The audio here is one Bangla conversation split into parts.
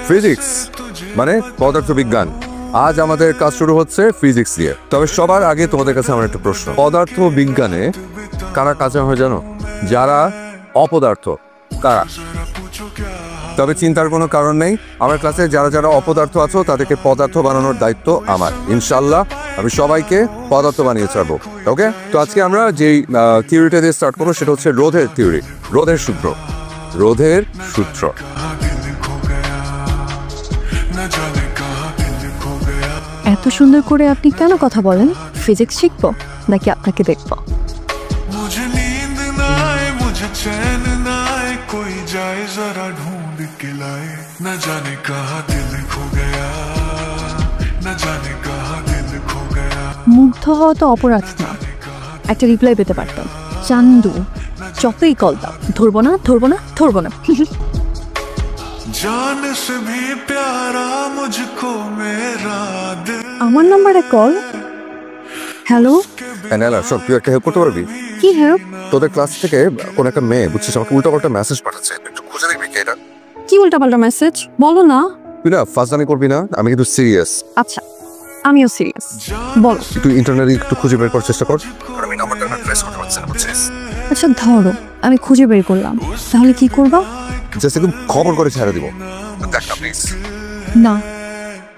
ফিজিক্স মানে পদার্থবিজ্ঞান। আজ আমাদের কাজ শুরু হচ্ছে ফিজিক্স দিয়ে। তবে সবার আগে তোমাদের কাছে আমার একটা প্রশ্ন, পদার্থ বিজ্ঞানে কারা কাঁচা হয় জানো? যারা অপদার্থ তারা। তবে চিন্তার কোনো কারণ নেই, আমার ক্লাসে যারা যারা অপদার্থ আছো তাদেরকে পদার্থ বানানোর দায়িত্ব আমার। ইনশাল্লাহ আমি সবাইকে পদার্থ বানিয়ে ছাড়বো। ওকে, তো আজকে আমরা যেই থিওরিটা দিয়ে স্টার্ট করবো সেটা হচ্ছে রোধের থিওরি, রোধের সূত্র। রোধের সূত্র এত সুন্দর করে আপনি কেন কথা বলেন? ফিজিক্স শিখবো নাকি আপনাকে দেখবো? মুগ্ধ হওয়া তো অপরাধ না, একটা রিপ্লাই পেতে পারতাম। চান্দু যতই কল দাও, ধরবো না ধরবো না ধরবো না। আমার নাম্বারে কল। হ্যালো সব, তুই একটা হেল্প করতে পারবি? কি হেল্প? তোদের ক্লাস থেকে কোন একটা মেয়ে বুঝছিস আমাকে উল্টাপাল্টা মেসেজ পাঠাচ্ছে, একটু খুঁজে দেখবি কি এটা? কি উল্টাপাল্টা মেসেজ বলো না। তুই না ফাজলামি করবি না, আমি কিন্তু সিরিয়াস। আচ্ছা আমিও সিরিয়াস, বলো। তুই ইন্টারনেটে একটু খুঁজে বের করার চেষ্টা কর। আমি নাম্বারটা না ট্রেস করতে পারছি না, বুঝছিস? আচ্ছা ধরো আমি খুঁজে বের করলাম, তাহলে কি করবা? জাস্ট একদম খবর করে ছেড়ে দিব। দেখ না প্লিজ। না,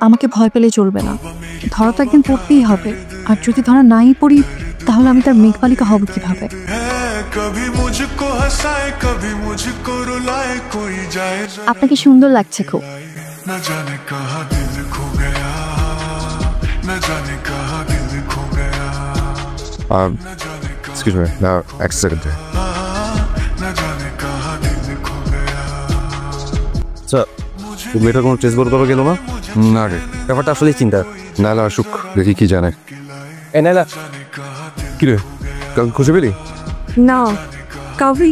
আমাকে ভয় পেলে চলবে না, ধরা তো একদিন পড়তেই হবে। আর যদি ধরা নাই পড়ি তাহলে আমি তার মেঘবালিকা হব কিভাবে? আপনাকে সুন্দর লাগছে খুব। Excuse me, now এক সেকেন্ড। আচ্ছা, তুমি এটা কোনো টেস্ট বোর্ড করা গেল না? না রে, ব্যাপারটা আসলে চিন্তা। নাইলা আসুক, দেখি কি জানে। এ নাইলা, কি রে কাউকে খুঁজে পেলি? না, কাউরি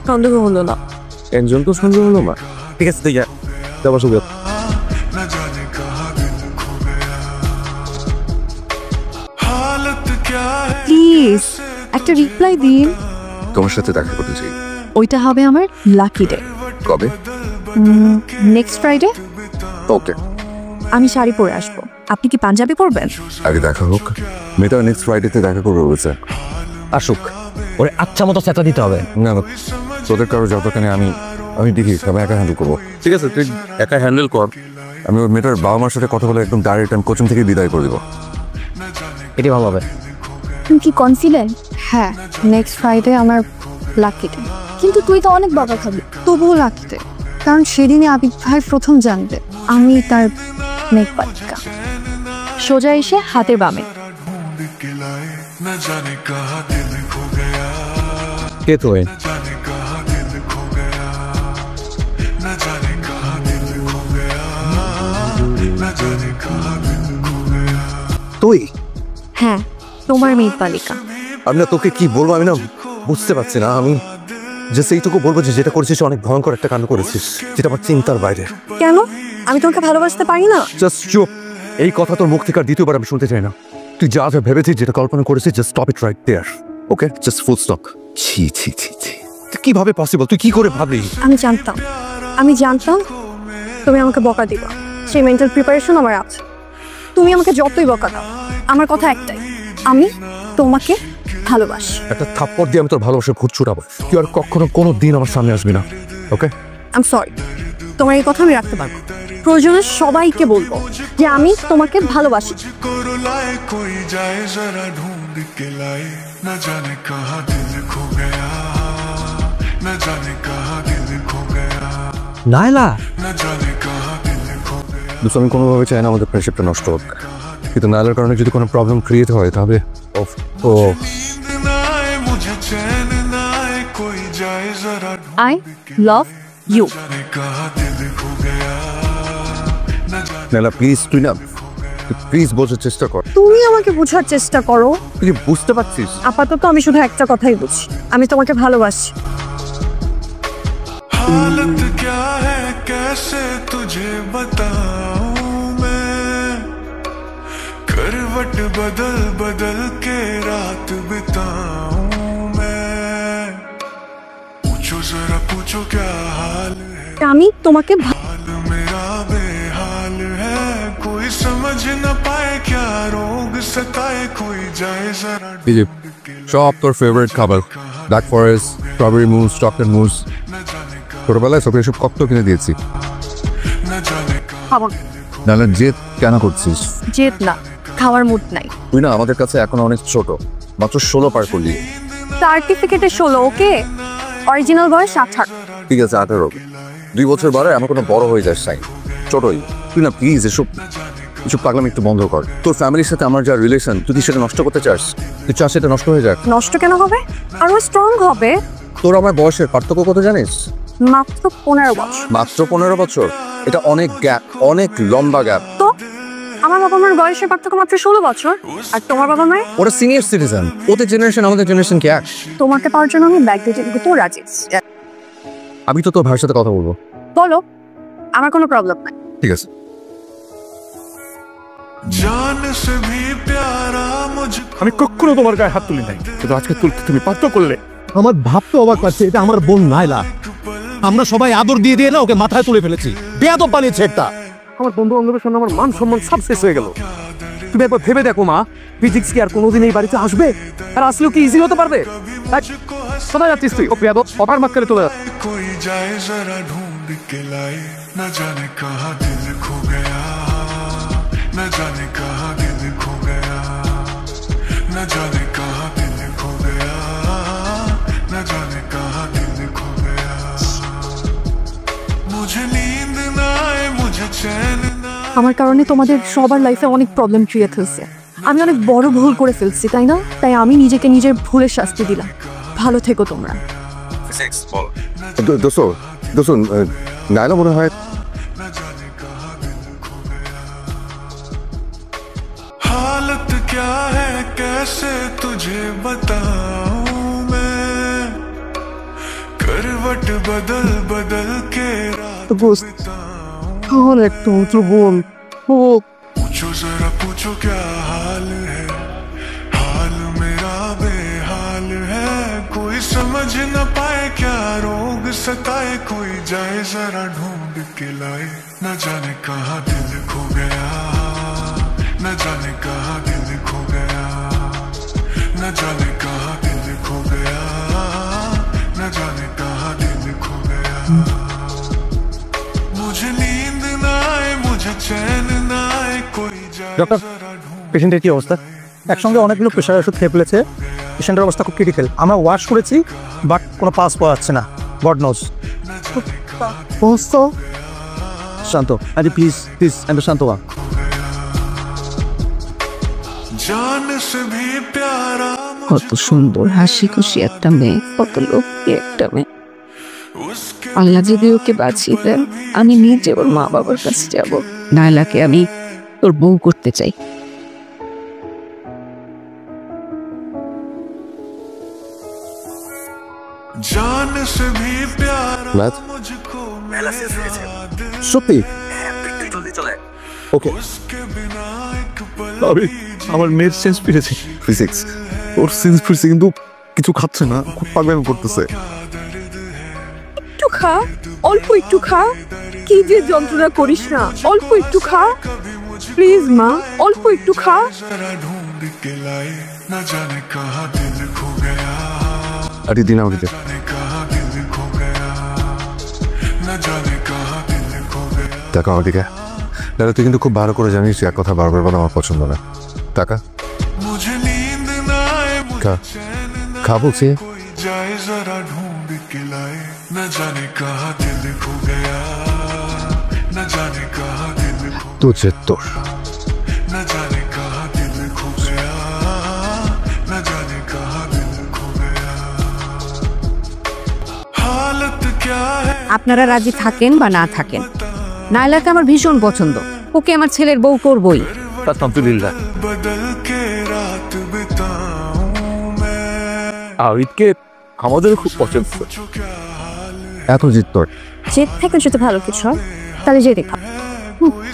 সন্দেহ হলো না। একজন তো সন্দেহ হলো না। ঠিক আছে, তুই যা, যাবার সুযোগ। প্লিজ একটা রিপ্লাই দিন। তোমার সাথে দেখা করতে চাই। ওইটা হবে আমার লাকি ডে। কবে? Next Friday. ওকে, আমি শাড়ি পরে আসবো, আপনি কি পাঞ্জাবি পরবেন? আগে দেখা হোক। মেয়েটা নেক্সট ফ্রাইডেতে দেখা করবে বলছে। আসুক, ওরে আচ্ছা মতো চেতা দিতে হবে। না না, তোদের কারো যতখানি আমি দেখি আমি একা হ্যান্ডেল করবো। ঠিক আছে, তুই একা হ্যান্ডেল কর। আমি ওর মেয়েটার বাবা মার সাথে কথা বলে একদম ডাইরেক্ট আমি কোচিং থেকে বিদায় করে দিব। এটি ভালো হবে। তুমি কি কনফিডেন্ট? হ্যাঁ, নেক্সট ফ্রাইডে আমার লাকি ডে। কিন্তু তুই তো অনেক বকা খাবি। তবুও লাকি ডে, কারণ সেদিনে আবিদ ভাই প্রথম জানবে আমি তার মেঘবালিকা। সোজা এসে হাতের বামে। কে তুই? তুই? হ্যাঁ, তোমার মেঘবালিকা। আমি না তোকে কি বলবো, আমি না বুঝতে পারছি না। আমি জাস্ট এইটুকু বলবো যে যেটা করেছিস অনেক ভয়ঙ্কর একটা কাণ্ড করেছিস, যেটা আমার চিন্তার বাইরে। কেন? আমি তোমাকে ভালোবাসতে পারি না? জাস্ট চুপ। এই কথা তোর মুখ থেকে আর দ্বিতীয়বার আমি শুনতে চাই না। তুই যা যা ভেবেছিস, যেটা কল্পনা করেছিস, just stop it right there. Okay, just full stop. ছি ছি ছি ছি, কিভাবে পসিবল? তুই কি করে ভাবলি? আমি জানতাম তুমি আমাকে বকা দিবা। সেই মেন্টাল প্রিপারেশন আমার আছে। তুমি আমাকে যতই বকা দাও, আমার কথা একটাই, আমি তোমাকে ভালোবাসি। একটা থাপ্পড় দিয়ে আমি তোর ভালোবাসার ভূত ছুটাবো। তুই আর কখনো কোনো দিন আমার সামনে আসবি না। ওকে, আই এম সরি। তোমার এই কথা আমি রাখতে পারবো। প্রয়োজনে সবাইকে বলবো যে আমি তোমাকে ভালোবাসি। নাইলা, আমি কোনোভাবে চাই না আমাদের ফ্রেন্ডশিপটা নষ্ট হোক, কিন্তু নাইলার কারণে যদি কোনো প্রবলেম ক্রিয়েট হয় তাহলে I love you. Naila please, তুই প্লিজ বোঝার চেষ্টা কর। তুমি আমাকে বোঝার চেষ্টা করো। তুই বুঝতে পারছিস? আপাতত আমি শুধু একটা কথাই বুঝি, আমি তোমাকে ভালোবাসি। हालत क्या है कैसे तुझे बताऊं मैं, करवट बदल बदल के रात बिताऊं मैं, पूछो जरा पूछो क्या हाल है, আমি তোমাকে पाए क्या रोग सताए कोई जाए जरा এই যে সব তোর ফেভারিট খাবার ব্ল্যাক ফরেস্ট স্ট্রবেরি মুস চকলেট মুস ছোটবেলায় সব এসব কত কিনে দিয়েছি न जाने খাবো নাহলে জেদ কেন করছিস জেদ না, খাওয়ার মুড নাই। তুই না আমাদের কাছে এখন অনেক ছোট, মাত্র 16 পার করলি। সার্টিফিকেটে 16, ওকে? অরিজিনাল বয়স 18। ঠিক আছে 18, 2 বছর বাড়ে আমার কোনো বড় হয়ে যাস নাই, ছোটই। তুই না প্লিজ এসব পাগলামি একটু বন্ধ কর। তোর ফ্যামিলির সাথে আমার যা রিলেশন, তুই সেটা নষ্ট করতে চাস? তুই চাস সেটা নষ্ট হয়ে যাক? নষ্ট কেন হবে? আরো স্ট্রং হবে। তোর আমার বয়সের পার্থক্য কত জানিস? মাত্র 15 বছর। মাত্র 15 বছর? এটা অনেক গ্যাপ, অনেক লম্বা গ্যাপ। তো আমার বাবা মার বয়সের পার্থক্য মাত্র 16 বছর, আর তোমার বাবা মায়ের? ওরা সিনিয়র সিটিজেন, ওদের জেনারেশন আমাদের জেনারেশন কি এক? তোমাকে পাওয়ার জন্য আমি ব্যাগ দিয়ে তো রাজি। আমি তো তোর ভাইয়ের সাথে কথা বলবো। বলো, আমার কোনো প্রবলেম নাই। ঠিক আছে। जान से भी प्यारा मुझको আমি কখনো তোমার গায়ে হাত তুলি নাই, কিন্তু আজকে তুলতে তুমি বাধ্য করলে। আমার ভাবতে অবাক পাচ্ছে, এটা আমার বোন নাইলা। আমরা সবাই আদর দিয়ে দিয়ে না ওকে মাথায় তুলে ফেলেছি, বেয়াদব বানিয়েছে একটা। আমার বন্ধু বান্ধবের সামনে আমার মান সম্মান সব শেষ হয়ে গেল। তুমি একবার ভেবে দেখো মা, ফিজিক্স কি আর কোনোদিন এই বাড়িতে আসবে? আর আসলেও কি ইজি হতে পারবে? কোথায় যাচ্ছিস তুই? ও বেয়াদব অপার মাত করে চলে যাচ্ছে। कोई जाए जरा ढूंढ के लाए न जाने कहाँ दिल खो गया न जाने कहाँ दिल खो गया न जाने कहाँ दिल खो गया न जाने कहाँ दिल खो गया मुझे नींद ना आए मुझे चैन ना আমার কারণে তোমাদের সবার লাইফে অনেক প্রবলেম ক্রিয়েট হয়েছে। আমি অনেক বড় ভুল করে ফেলছি, তাই না? তাই আমি নিজেকে নিজের ভুলের শাস্তি দিলাম। ভালো থেকো তোমরা। দোস্ত নাইলা মনে হয় हालत क्या है कैसे तुझे बताऊं मैं करवट बदल बदल के रात আমার একটু উঁচু বোন, ও पूछो जरा पूछो क्या हाल है हाल मेरा बेहाल है कोई समझ न पाए क्या रोग सताए कोई जाए जरा ढूंढ के लाए न जाने कहाँ दिल खो गया न जाने कहाँ दिल खो गया न जाने कहाँ दिल खो गया न जाने कहाँ दिल खो गया मुझे नींद ना आए मुझे चैन ना आए कोई जाए ডক্টর, जरा ढूंढ পেশেন্টের কি অবস্থা? একসঙ্গে অনেকগুলো প্রেশার ওষুধ খেয়ে ফেলেছে। পেশেন্টের অবস্থা খুব ক্রিটিক্যাল। আমরা ওয়াশ করেছি, বাট কোনো পাস পাওয়া যাচ্ছে না। God nose. শান্ত, আরে প্লিজ প্লিজ এত শান্ত হওয়া। जान से भी प्यारा কত সুন্দর হাসি খুশি একটা মেয়ে, কত লক্ষ্মী একটা মেয়ে। उसके আল্লাহ যদি ওকে বাঁচিয়ে দেন, আমি নিজে ওর মা বাবার কাছে যাব। নাইলাকে আমি তোর বউ করতে চাই। जान से भी प्यारा Matt? मुझको मेरा दिल সত্যি? ওকে। उसके बिना एक पल আমি আমার মেয়ের সেন্স ফিরেছি। ফিজিক্স ওর সিন্স ফিরছে, কিন্তু কিছু খাচ্ছে না, খুব পাগলামি করতেছে। একটু খা, অল্প একটু খা। কি যে যন্ত্রণা করিস না, অল্প একটু খা প্লিজ মা, অল্প একটু খা। जरा ढूंढ के लाए न जाने कहाँ दिल खो गया আর দিন আমাকে जाने कहाँ दिल खो गया न जाने कहाँ दिल खो गया টাকা আমার দিকে। দাদা তুই কিন্তু খুব ভালো করে জানিস এক কথা বারবার বলা আমার পছন্দ না। টাকা मुझे नींद ना आए मुझे खा। चैन ना खा বলছি। कोई जाए जरा ढूंढ के लाए न जाने कहाँ दिल खो गया न जाने कहाँ दिल खो তো তোর न जाने कहाँ दिल खो गया न जाने कहाँ दिल खो गया हालत क्या है আপনারা রাজি থাকেন বা না থাকেন, নাইলাকে আমার ভীষণ পছন্দ। ওকে আমার ছেলের বউ করবই। আলহামদুলিল্লাহ। बदल के रात बिताऊं मैं আবিদকে আমাদের খুব পছন্দ। जो क्या हाल এত জিত তোর? জেদ থেকে যদি ভালো কিছু হয় তাহলে জেদে খা। कोई